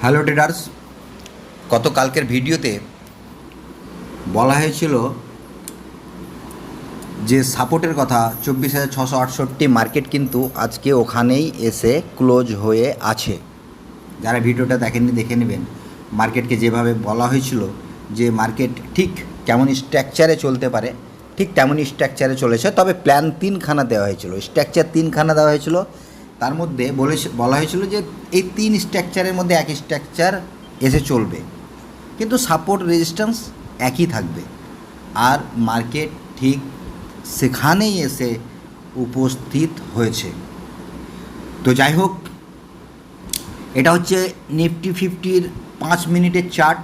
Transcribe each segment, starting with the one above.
Hello traders, গতকালকের ভিডিওতে বলা হয়েছিল যে সাপোর্টের কথা 24,668 মার্কেট কিন্তু আজকে ওখানেই এসে ক্লোজ হয়ে আছে। যারা ভিডিওটা দেখেননি দেখে নেবেন। মার্কেটকে যেভাবে বলা হয়েছিল যে মার্কেট ঠিক কেমন স্ট্রাকচারে চলতে পারে, ঠিক তেমনই স্ট্রাকচারে চলেছে। তবে প্ল্যান তিনখানা দেওয়া হয়েছিল, স্ট্রাকচার তিনখানা দেওয়া হয়েছিল। তার মধ্যে বলা হয়েছিল যে এই তিন স্ট্রাকচারের মধ্যে এক স্ট্রাকচার এসে চলবে, কিন্তু সাপোর্ট রেজিস্ট্যান্স একই থাকবে। আর মার্কেট ঠিক সেখানেই এসে উপস্থিত হয়েছে। তো যাই হোক, এটা হচ্ছে নিফটি 50-র 5 মিনিটের চার্ট।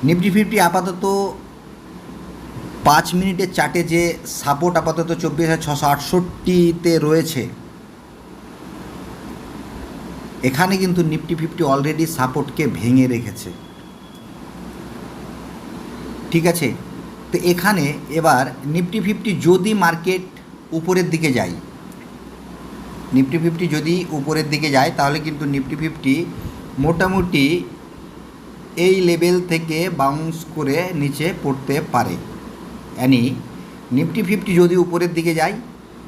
নিফটি 50 আপাতত 5 মিনিটের চার্টে যে সাপোর্ট আপাতত 24,668-তে রয়েছে, এখানে কিন্তু নিফটি 50 অলরেডি সাপোর্টকে ভেঙে রেখেছে। ঠিক আছে, তো এখানে এবার নিফটি 50 যদি মার্কেট উপরের দিকে যায়, নিফটি 50 যদি উপরের দিকে যায়, তাহলে কিন্তু নিফটি 50 মোটামুটি এই লেভেল থেকে বাউন্স করে নিচে পড়তে পারে। यानी নিফটি 50 যদি উপরের দিকে যায়,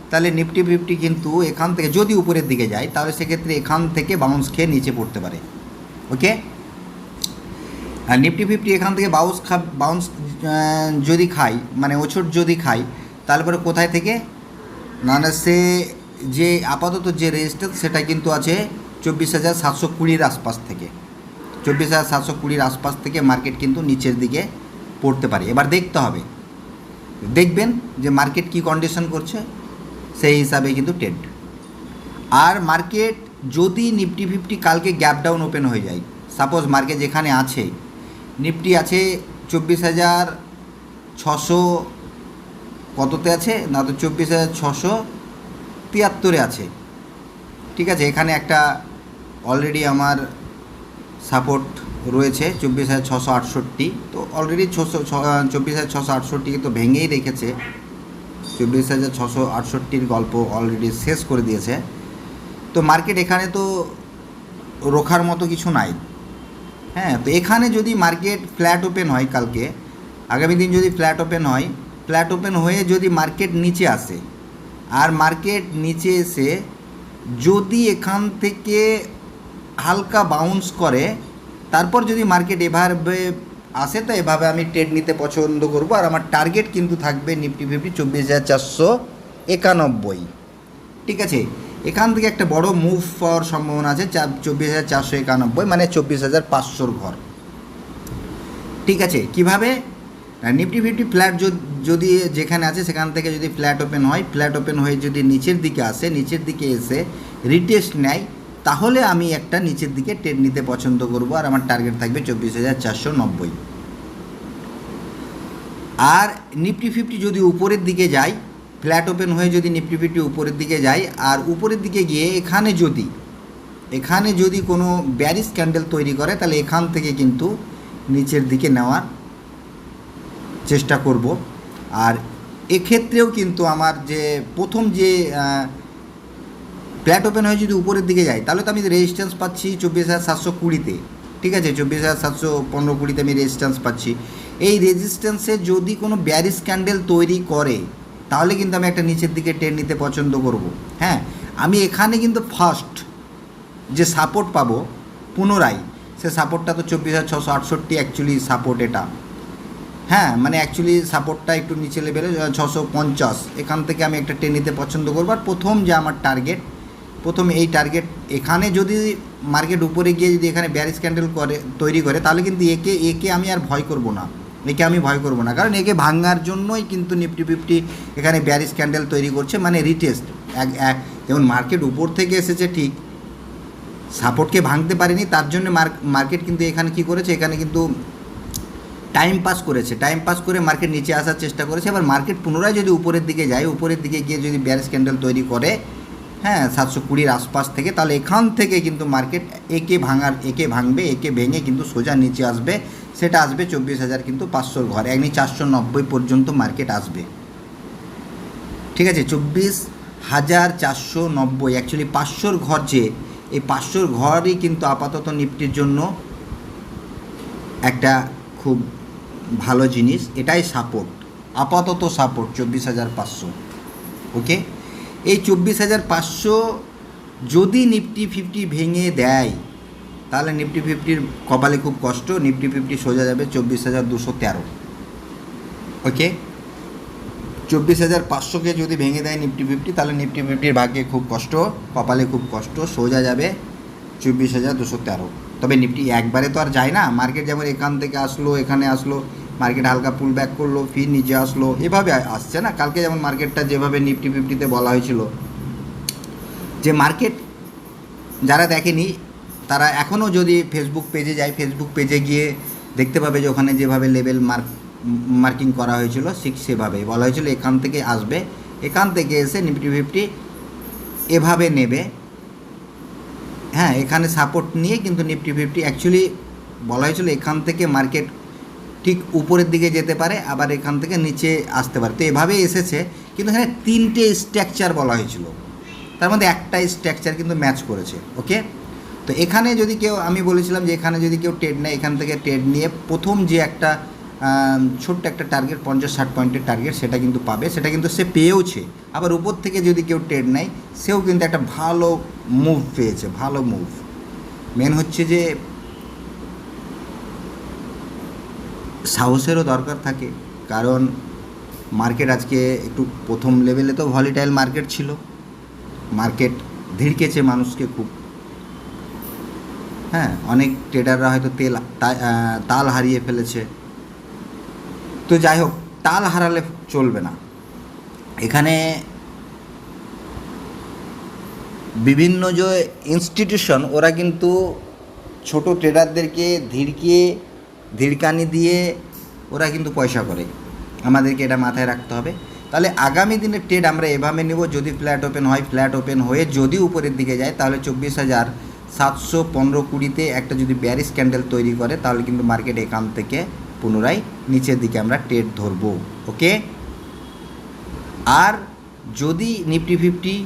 তাহলে নিফটি 50 কিন্তু এখান থেকে যদি উপরের দিকে যায়, তাহলে সেক্ষেত্রে এখান থেকে বাউন্স খেয়ে নিচে পড়তে পারে। ওকে, আর নিফটি 50 এখান থেকে বাউন্স যদি খায়, মানে ওছট যদি খায়, তারপরে কোথায় থেকে না সে যে আপাতত যে রেজিস্ট্যান্স সেটা কিন্তু আছে 24,720-র আশপাশ থেকে। 24,720-র আশপাশ থেকে মার্কেট কিন্তু নিচের দিকে পড়তে পারে। এবার দেখতে হবে, দেখবেন যে মার্কেট কি কন্ডিশন করছে, সেই হিসাবে কিন্তু ট্রেড। আর মার্কেট যদি নিফটি 50 কালকে গ্যাপ ডাউন ওপেন হয়ে যায়, সাপোজ মার্কেট যেখানে আছে, নিফটি আছে 24,600 কততে আছে না, তো 24,673-এ আছে। ঠিক আছে, এখানে একটা অলরেডি আমার সাপোর্ট রয়েছে 24,668। তো অলরেডি 24,668কে তো ভেঙেই রেখেছে। 24,668-র গল্প অলরেডি শেষ করে দিয়েছে। তো মার্কেট এখানে তো রোখার মতো কিছু নাই। হ্যাঁ, তো এখানে যদি মার্কেট ফ্ল্যাট ওপেন হয় কালকে, আগামী দিন যদি ফ্ল্যাট ওপেন হয়, ফ্ল্যাট ওপেন হয়ে যদি মার্কেট নিচে আসে, আর মার্কেট নিচে এসে যদি এখান থেকে হালকা বাউন্স করে, তারপর যদি মার্কেট এভাবে আসে, তো এভাবে আমি ট্রেড নিতে পছন্দ করব। আর আমার টার্গেট কিন্তু থাকবে নিফটি 50 24,491। ঠিক আছে, এখান থেকে একটা বড় মুভ পাওয়ার সম্ভাবনা আছে 24,491, মানে 24,500-র ঘর। ঠিক আছে, কিভাবে নিফটি 50 ফ্ল্যাট যদি যেখানে আছে সেখান থেকে যদি ফ্ল্যাট ওপেন হয়, ফ্ল্যাট ওপেন হয়ে যদি নিচের দিকে আসে, নিচের দিকে এসে রিটেস্ট নেয়, তাহলে আমি একটা নিচের দিকে ট্রেড নিতে পছন্দ করব। আর আমার টার্গেট থাকবে 24,490। আর নিফটি 50 যদি উপরের দিকে যায়, ফ্ল্যাট ওপেন হয়ে যদি নিফটি 50 উপরের দিকে যায়, আর উপরের দিকে গিয়ে এখানে যদি কোনো ব্যারিশ ক্যান্ডেল তৈরি করে, তাহলে এখান থেকে কিন্তু নিচের দিকে নেওয়ার চেষ্টা করব। আর এক্ষেত্রেও কিন্তু আমার যে প্রথম যে ফ্ল্যাট ওপেন হয়ে যদি উপরের দিকে যায়, তাহলে তো আমি রেজিস্ট্যান্স পাচ্ছি 24,720-তে। ঠিক আছে, 24,715-20-তে আমি রেজিস্ট্যান্স পাচ্ছি। এই রেজিস্ট্যান্সে যদি কোনো ব্যারিশ ক্যান্ডেল তৈরি করে, তাহলে কিন্তু আমি একটা নিচের দিকে ট্রেড নিতে পছন্দ করব। হ্যাঁ, আমি এখানে কিন্তু ফার্স্ট যে সাপোর্ট পাবো পুনরায়, সে সাপোর্টটা তো 24,668 অ্যাকচুয়ালি সাপোর্ট এটা। হ্যাঁ, মানে অ্যাকচুয়ালি সাপোর্টটা একটু নিচে লেভেলে 650, এখান থেকে আমি একটা ট্রেড নিতে পছন্দ করবো। আর প্রথম যে আমার টার্গেট, প্রথম এই টার্গেট, এখানে যদি মার্কেট উপরে গিয়ে যদি এখানে ব্যারিশ ক্যান্ডেল তৈরি করে, তাহলে কিন্তু একে আমি আর ভয় করব না, কারণ একে ভাঙার জন্যই কিন্তু নিফটি 50 এখানে ব্যারিশ ক্যান্ডেল তৈরি করছে, মানে রিটেস্ট। যেমন মার্কেট উপর থেকে এসেছে ঠিক, সাপোর্টকে ভাঙতে পারেনি, তার জন্য মার্কেট কিন্তু এখানে কি করেছে, এখানে কিন্তু টাইম পাস করে মার্কেট নিচে আসার চেষ্টা করেছে। এবার মার্কেট পুনরায় যদি উপরের দিকে যায়, উপরের দিকে গিয়ে যদি ব্যারিশ ক্যান্ডেল তৈরি করে, হ্যাঁ 720-র আশপাশ থেকে, তাহলে এখান থেকে কিন্তু মার্কেট একে ভাঙবে, একে ভেঙে কিন্তু সোজা নিচে আসবে। সেটা আসবে 24,000 কিন্তু 500-র ঘর, একনি 490 পর্যন্ত মার্কেট আসবে। ঠিক আছে, 24,490 অ্যাকচুয়ালি 500-র ঘর যে এই 500 ঘরই কিন্তু আপাতত নিফটির জন্য একটা খুব ভালো জিনিস, এটাই সাপোর্ট, আপাতত সাপোর্ট 24,500। ওকে, এই 24,500 যদি নিফটি 50 ভেঙে দেয় তাহলে নিফটি 50-র কপালে খুব কষ্ট, নিফটি 50 সোজা যাবে 24,213। ওকে, 24,500কে যদি ভেঙে দেয় নিফটি 50 তাহলে নিফটি 50-র ভাগ্যে খুব কষ্ট, কপালে খুব কষ্ট, সোজা যাবে 24,213। তবে নিফটি একবারে তো আর যায় না, মার্কেট যেমন এখান থেকে আসলো, এখানে আসলো, মার্কেট হালকা পুল ব্যাক করলো, ফির নিচে আসলো, এভাবে আসছে না। কালকে যেমন মার্কেটটা যেভাবে নিফটি 50-তে বলা হয়েছিল যে মার্কেট, যারা দেখেনি তারা এখনও যদি ফেসবুক পেজে যায়, ফেসবুক পেজে গিয়ে দেখতে পাবে যে ওখানে যেভাবে লেভেল মার্কিং করা হয়েছিল ঠিক সেভাবেই বলা হয়েছিল এখান থেকে আসবে, এখান থেকে এসে নিফটি 50 এভাবে নেবে। হ্যাঁ, এখানে সাপোর্ট নিয়ে কিন্তু নিফটি 50 অ্যাকচুয়ালি বলা হয়েছিল এখান থেকে মার্কেট ঠিক উপরের দিকে যেতে পারে, আবার এখান থেকে নিচে আসতে পারে। তো এভাবেই এসেছে, কিন্তু এখানে 3টে স্ট্রাকচার বলা হয়েছিল, তার মধ্যে একটা স্ট্রাকচার কিন্তু ম্যাচ করেছে। ওকে, তো এখানে যদি কেউ, আমি বলেছিলাম যে এখানে যদি কেউ ট্রেড নেয়, এখান থেকে ট্রেড নিয়ে প্রথম যে একটা ছোট্ট একটা টার্গেট 50-60 পয়েন্টের টার্গেট সেটা কিন্তু পাবে, সেটা কিন্তু সে পেয়েওছে। আবার উপর থেকে যদি কেউ ট্রেড নেয় সেও কিন্তু একটা ভালো মুভ পেয়েছে, ভালো মুভ। মেন হচ্ছে যে সাহসেরও দরকার থাকে, কারণ মার্কেট আজকে একটু প্রথম লেভেলে তো ভলিটাইল মার্কেট ছিল, মার্কেট ধিড়কেছে মানুষকে খুব। হ্যাঁ, অনেক ট্রেডাররা হয়তো তাল হারিয়ে ফেলেছে। তো যাই হোক, তাল হারালে চলবে না। এখানে বিভিন্ন যে ইনস্টিটিউশন ওরা কিন্তু ছোট ট্রেডারদেরকে ধিড়কানি দিয়ে ওরা কিন্তু পয়সা করে, আমাদেরকে এটা মাথায় রাখতে হবে। তাহলে আগামী দিনের ট্রেড আমরা এভাবে নেব, যদি ফ্ল্যাট ওপেন হয়, ফ্ল্যাট ওপেন হয়ে যদি উপরের দিকে যায় তাহলে 24,715-20-তে একটা যদি ব্যারিশ ক্যান্ডেল তৈরি করে তাহলে কিন্তু মার্কেট এখান থেকে পুনরায় নিচের দিকে আমরা ট্রেড ধরবো। ওকে, আর যদি নিফটি 50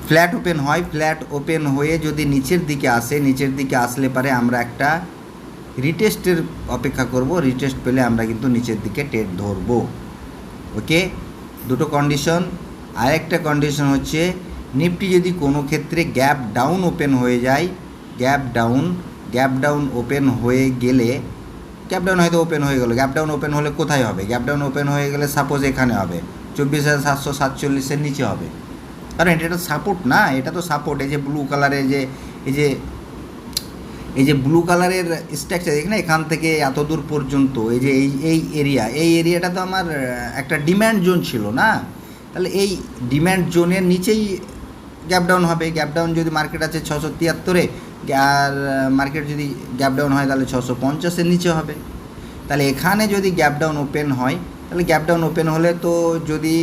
ফ্ল্যাট ওপেন হয়, ফ্ল্যাট ওপেন হয়ে যদি নিচের দিকে আসে, নিচের দিকে আসলে পারে আমরা একটা রিটেস্টের অপেক্ষা করব, রিটেস্ট পেলে আমরা কিন্তু নিচের দিকে ট্রেড ধরবো। ওকে, দুটো কন্ডিশন। আরেকটা কন্ডিশন হচ্ছে নিফটি যদি কোনো ক্ষেত্রে গ্যাপ ডাউন ওপেন হয়ে যায়, গ্যাপ ডাউন ওপেন হয়ে গেলে, গ্যাপ ডাউন হয়তো ওপেন হয়ে গেল, গ্যাপ ডাউন ওপেন হলে কোথায় হবে? গ্যাপ ডাউন ওপেন হয়ে গেলে সাপোজ এখানে হবে 24,747-এর নিচে হবে, কারণ এটা তো সাপোর্ট না, এটা তো সাপোর্ট। এই যে ব্লু কালারের এই যে ব্লু কালারের স্ট্রাকচার এখানে, এখান থেকে এত দূর পর্যন্ত এই যে এই এরিয়াটা তো আমার একটা ডিম্যান্ড জোন ছিল না, তাহলে এই ডিম্যান্ড জোনের নিচেই গ্যাপ ডাউন হবে। গ্যাপ ডাউন যদি মার্কেট আছে 673-এ, আর মার্কেট যদি গ্যাপ ডাউন হয় তাহলে 650-এর নিচে হবে। তাহলে এখানে যদি গ্যাপ ডাউন ওপেন হয়, তাহলে গ্যাপ ডাউন ওপেন হলে তো যদি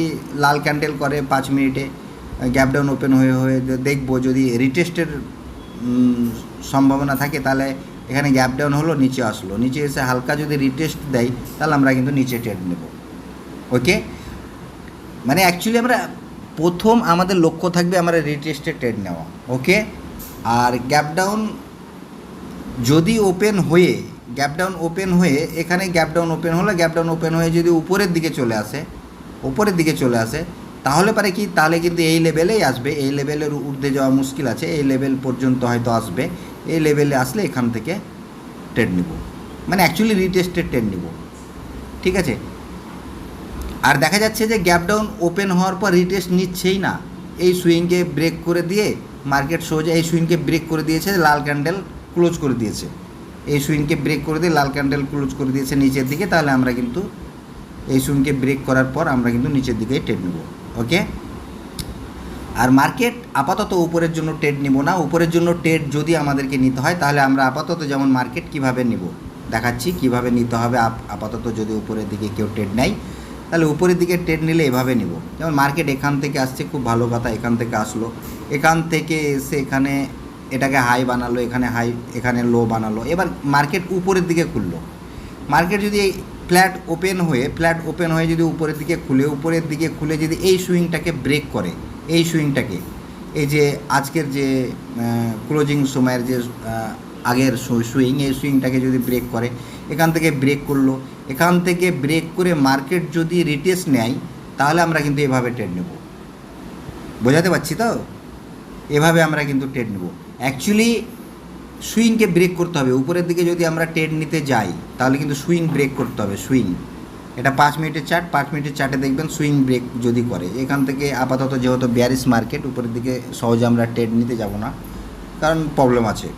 লাল ক্যান্ডেল করে 5 মিনিটে, গ্যাপ ডাউন ওপেন হয়ে দেখবো যদি রিটেস্টের সম্ভাবনা থাকে তাহলে এখানে গ্যাপ ডাউন হলো, নিচে আসলো, নিচে এসে হালকা যদি রিটেস্ট দেয় তাহলে আমরা কিন্তু নিচে ট্রেড নেব। ওকে, মানে অ্যাকচুয়ালি আমরা প্রথম আমাদের লক্ষ্য থাকবে আমরা রিটেস্টে ট্রেড নেওয়া। ওকে, আর গ্যাপ ডাউন যদি ওপেন হয়ে, এখানে গ্যাপ ডাউন ওপেন হলে, গ্যাপ ডাউন ওপেন হয়ে যদি উপরের দিকে চলে আসে তাহলে পারে কি, তাহলে কিন্তু এই লেভেলেই আসবে, এই লেভেলের ঊর্ধ্বে যাওয়া মুশকিল আছে, এই লেভেল পর্যন্ত হয়তো আসবে, এই লেভেলে আসলে এখান থেকে ট্রেড নিব, মানে অ্যাকচুয়ালি রিটেস্টেড ট্রেড নিব। ঠিক আছে, আর দেখা যাচ্ছে যে গ্যাপ ডাউন ওপেন হওয়ার পর রিটেস্ট নিচ্ছেই না, এই সুইংকে ব্রেক করে দিয়ে মার্কেট সোজা এই সুইংকে ব্রেক করে দিয়েছে, লাল ক্যান্ডেল ক্লোজ করে দিয়েছে, এই সুইংকে ব্রেক করে দিয়ে লাল ক্যান্ডেল ক্লোজ করে দিয়েছে নিচের দিকে, তাহলে আমরা কিন্তু এই সুইংকে ব্রেক করার পর আমরা কিন্তু নিচের দিকে ট্রেড নেব। ওকে, আর মার্কেট আপাতত উপরের জন্য ট্রেড নিব না। উপরের জন্য ট্রেড যদি আমাদেরকে নিতে হয় তাহলে আমরা আপাতত যেমন মার্কেট কিভাবে নিব দেখাচ্ছি, কিভাবে নিতে হবে। আপাতত যদি উপরের দিকে কেউ ট্রেড নেয় তাহলে উপরের দিকে ট্রেড নিলে এভাবে নিব, যেমন মার্কেট এখান থেকে আসছে, খুব ভালো কথা, এখান থেকে আসলো, এখান থেকে এসে এখানে এটাকে হাই বানালো, এখানে লো বানালো, এবার মার্কেট উপরের দিকে খুললো। মার্কেট যদি ফ্ল্যাট ওপেন হয়ে যদি উপরের দিকে খুলে যদি এই সুইংটাকে ব্রেক করে, এই সুইংটাকে এই যে আজকের যে ক্লোজিং সময়ের যে আগের সুইং, এই সুইংটাকে যদি ব্রেক করে, এখান থেকে ব্রেক করলো, এখান থেকে ব্রেক করে মার্কেট যদি রিটেস্ট নেয়, তাহলে আমরা কিন্তু এভাবে ট্রেড নেব। বোঝাতে পারছি তো? এভাবে আমরা কিন্তু ট্রেড নেব। অ্যাকচুয়ালি সুইংকে ব্রেক করতে হবে। উপরের দিকে যদি আমরা ট্রেড নিতে যাই, তাহলে কিন্তু সুইং ব্রেক করতে হবে। সুইং, এটা 5 মিনিটের চার্ট, 5 মিনিটের চার্টে দেখবেন সুইং ব্রেক যদি করে, এখান থেকে আপাতত যেহেতু বিয়ারিশ মার্কেট, উপরের দিকে সহজে আমরা ট্রেড নিতে যাব না, কারণ প্রবলেম আছে।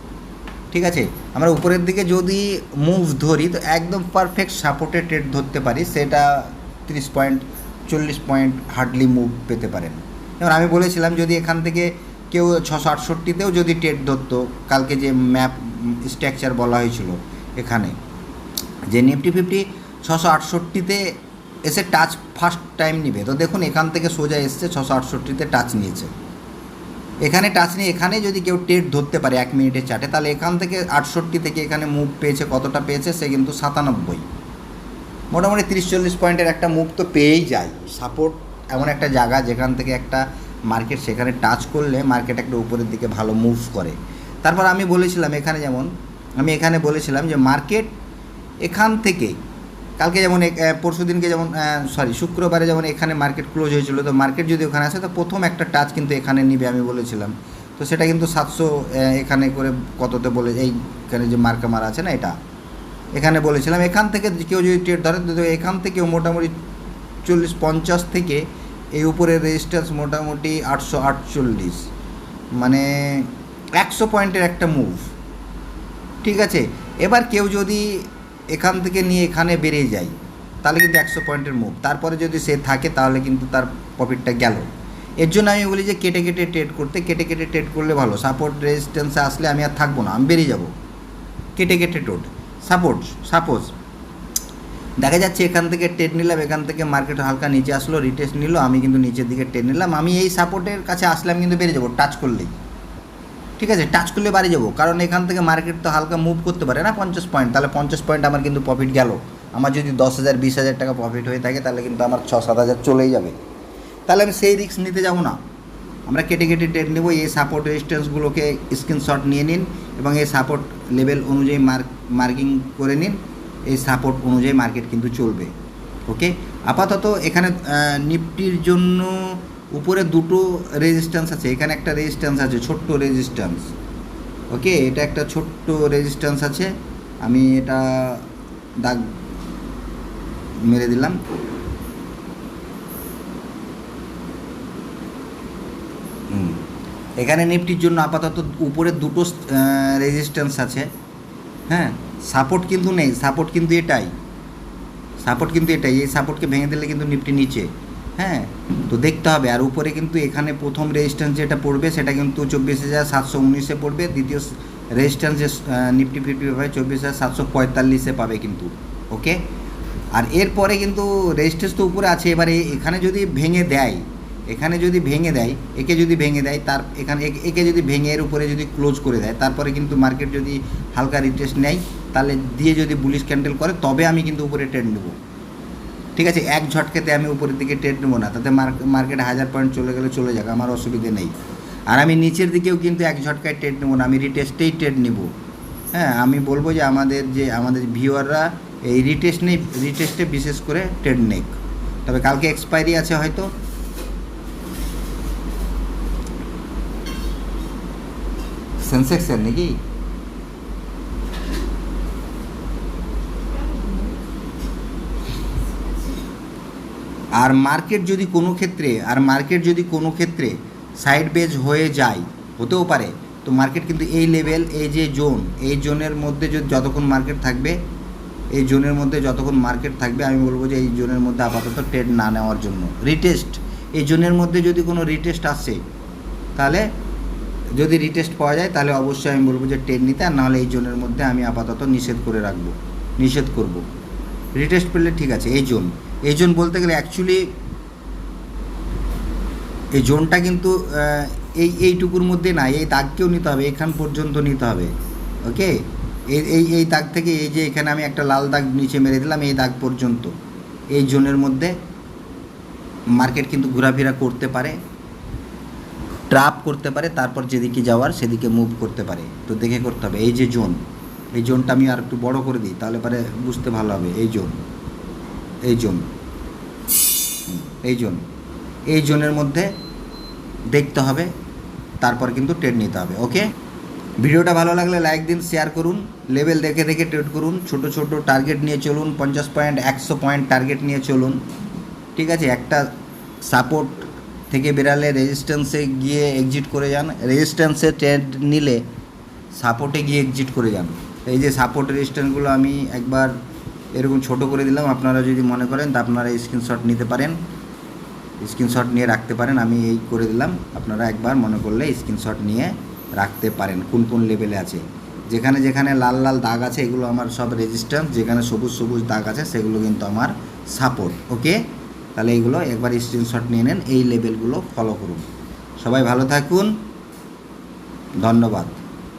ঠিক আছে, আমরা উপরের দিকে যদি মুভ ধরি তো একদম পারফেক্ট সাপোর্টে ট্রেড ধরতে পারি, সেটা 30 পয়েন্ট 40 পয়েন্ট হার্ডলি মুভ পেতে পারেন। যেমন আমি বলেছিলাম, যদি এখান থেকে কেউ 668তেও যদি ট্রেড ধরতো, কালকে যে ম্যাপ স্ট্রাকচার বলা হয়েছিল এখানে, যে নিফটি 50 668তে এসে টাচ ফার্স্ট টাইম নিবে, তো দেখুন এখান থেকে সোজা এসছে 668তে টাচ নিয়েছে। এখানে টাচ নিয়ে এখানে যদি কেউ ট্রেড ধরতে পারে 1 মিনিটের চার্টে, তাহলে এখান থেকে 68 থেকে এখানে মুভ পেয়েছে, কতটা পেয়েছে? সে কিন্তু 97, মোটামুটি 30-40 পয়েন্টের একটা মুভ তো পেয়েই যায়। সাপোর্ট এমন একটা জায়গা যেখান থেকে একটা মার্কেট সেখানে টাচ করলে মার্কেট একটা উপরের দিকে ভালো মুভ করে। তারপর আমি বলেছিলাম এখানে, যেমন আমি এখানে বলেছিলাম যে মার্কেট এখান থেকে কালকে যেমন পরশু দিনকে যেমন শুক্রবারে যেমন এখানে মার্কেট ক্লোজ হয়েছিল, তো মার্কেট যদি ওখানে আসে তো প্রথম একটা টাচ কিন্তু এখানে নিবে আমি বলেছিলাম। তো সেটা কিন্তু 700 এখানে করে কততে বলে, এইখানে যে মার্কা মারা আছে না, এটা এখানে বলেছিলাম। এখান থেকে কেউ যদি ট্রেড ধরে, তো এখান থেকেও মোটামুটি 40-50 থেকে এই উপরে রেজিস্ট্যান্স মোটামুটি 848, মানে 100 পয়েন্টের একটা মুভ। ঠিক আছে, এবার কেউ যদি এখান থেকে নিয়ে এখানে বেরিয়ে যায়, তাহলে কিন্তু 100 পয়েন্টের মুভ। তারপরে যদি সে থাকে তাহলে কিন্তু তার প্রফিটটা গেল। এর জন্য আমি বলি যে কেটে কেটে ট্রেড করতে, কেটে কেটে ট্রেড করলে ভালো। সাপোর্ট রেজিস্ট্যান্সে আসলে আমি আর থাকবো না, আমি বেরিয়ে যাব। কেটে কেটে ট্রেড। সাপোজ দেখা যাচ্ছে এখান থেকে ট্রেড নিলাম, এখান থেকে মার্কেট হালকা নিচে আসলো, রিটেস্ট নিল, আমি কিন্তু নিচের দিকে ট্রেড নিলাম, আমি এই সাপোর্টের কাছে আসলে আমি কিন্তু বেরিয়ে যাবো টাচ করলেই। ঠিক আছে, টাচ করলে বাড়ি যাবো, কারণ এখান থেকে মার্কেট তো হালকা মুভ করতে পারে না 50 পয়েন্ট, তাহলে 50 পয়েন্ট আমার কিন্তু প্রফিট গেল। আমার যদি 10,000-20,000 টাকা প্রফিট হয়ে থাকে, তাহলে কিন্তু আমার 6-7 হাজার চলেই যাবে। তাহলে আমি সেই রিস্ক নিতে যাব না। আমরা কেটে কেটে ট্রেড নেব। এই সাপোর্ট রেজিস্ট্যান্সগুলোকে স্ক্রিনশট নিয়ে নিন এবং এই সাপোর্ট লেভেল অনুযায়ী মার্কিং করে নিন। এই সাপোর্ট অনুযায়ী মার্কেট কিন্তু চলবে। ওকে, আপাতত এখানে নিফটির জন্য উপরে দুটো রেজিস্ট্যান্স আছে, এখানে একটা রেজিস্ট্যান্স আছে, ছোট্ট রেজিস্ট্যান্স। ওকে, এটা একটা ছোট্ট রেজিস্ট্যান্স আছে, আমি এটা দাগ মেরে দিলাম। এখানে নিফটির জন্য আপাতত উপরে দুটো রেজিস্ট্যান্স আছে। হ্যাঁ, সাপোর্ট কিন্তু নেই, সাপোর্ট কিন্তু এটাই, এই সাপোর্টকে ভেঙে দিলে কিন্তু নিফটি নিচে। হ্যাঁ, তো দেখতে হবে। আর উপরে কিন্তু এখানে প্রথম রেজিস্ট্যান্স যেটা পড়বে সেটা কিন্তু 24,719-এ পড়বে। দ্বিতীয় রেজিস্ট্যান্স যে নিফটি 50 পাবে 24,745-এ পাবে কিন্তু। ওকে, আর এরপরে কিন্তু রেজিস্ট্যান্স তো উপরে আছে। এবারে এখানে যদি ভেঙে দেয়, একে যদি ভেঙে দেয়, তার একে যদি ভেঙে এর উপরে যদি ক্লোজ করে দেয়, তারপরে কিন্তু মার্কেট যদি হালকা রিটেস্ট নেয়, তাহলে দিয়ে যদি বুলিশ ক্যান্ডেল করে, তবে আমি কিন্তু উপরে ট্রেড নেব। ঠিক আছে, এক ঝটকাতে আমি উপরের দিকে ট্রেড নেবো না, তাতে মার্কেট 1000 পয়েন্ট চলে গেলে চলে যাক, আমার অসুবিধে নেই। আর আমি নিচের দিকেও কিন্তু এক ঝটকায় ট্রেড নেবো না, আমি রিটেস্টেই ট্রেড নেব। হ্যাঁ, আমি বলবো যে আমাদের ভিউয়াররা এই রিটেস্টে বিশেষ করে ট্রেড নেক। তবে কালকে এক্সপায়ারি আছে হয়তো। সেন্সেক্সের নাকি? আর মার্কেট যদি কোনো ক্ষেত্রে সাইড বেজ হয়ে যায়, হতেও পারে, তো মার্কেট কিন্তু এই লেভেল, এই যে এই জোনের মধ্যে যতক্ষণ মার্কেট থাকবে, আমি বলবো যে এই জোনের মধ্যে আপাতত ট্রেড না নেওয়ার জন্য। এই জোনের মধ্যে যদি কোনো রিটেস্ট আসে, তাহলে যদি রিটেস্ট পাওয়া যায়, তাহলে অবশ্যই আমি বলবো যে ট্রেড নিতে, আর নাহলে এই জোনের মধ্যে আমি আপাতত নিষেধ করব। রিটেস্ট পেলে ঠিক আছে। এই জোন বলতে গেলে অ্যাকচুয়ালি এই জোনটা কিন্তু এইটুকুর মধ্যে না, এই দাগকেও নিতে হবে, এখান পর্যন্ত নিতে হবে। ওকে, এই দাগ থেকে এই যে এখানে আমি একটা লাল দাগ নিচে মেরে দিলাম, এই দাগ পর্যন্ত এই জোনের মধ্যে মার্কেট কিন্তু ঘোরাফেরা করতে পারে। ট্র্যাপ করতে পারে, তারপর যেদিকে যাওয়ার সেদিকে মুভ করতে পারে। তো দেখে করতে হবে। এই যে জোন, এই জোনটা আমি আর একটু বড় করে দিই, তাহলে পরে বুঝতে ভালো হবে। এই জোন, এই জোন, এই জোন, এই জোনের মধ্যে দেখতে হবে, তারপর কিন্তু ট্রেড নিতে হবে। ওকে, ভিডিওটা ভালো লাগলে লাইক দিন, শেয়ার করুন, লেভেল দেখে দেখে ট্রেড করুন, ছোট ছোট টার্গেট নিয়ে চলুন, 50 পয়েন্ট 100 পয়েন্ট টার্গেট নিয়ে চলুন। ঠিক আছে, একটা সাপোর্ট থেকে বেরালে রেজিস্ট্যান্সে গিয়ে এক্সিট করে যান, রেজিস্ট্যান্সে ট্রেড নিলে সাপোর্টে গিয়ে এক্সিট করে যান। এই যে সাপোর্ট রেজিস্ট্যান্সগুলো আমি একবার এরকম ছোট করে দিলাম, আপনারা যদি মনে করেন তা আপনারা স্ক্রিনশট নিতে পারেন, স্ক্রিনশট নিয়ে রাখতে পারেন। আমি এই করে দিলাম, আপনারা একবার মনে করলে স্ক্রিনশট নিয়ে রাখতে পারেন কোন কোন লেভেলে আছে। যেখানে যেখানে লাল লাল দাগ আছে এগুলো আমার সব রেজিস্ট্যান্স, যেখানে সবুজ সবুজ দাগ আছে সেগুলো কিন্তু আমার সাপোর্ট। ওকে, তাহলে এইগুলো একবার স্ক্রিনশট নিয়ে নেন, এই লেভেলগুলো ফলো করুন। সবাই ভালো থাকুন, ধন্যবাদ।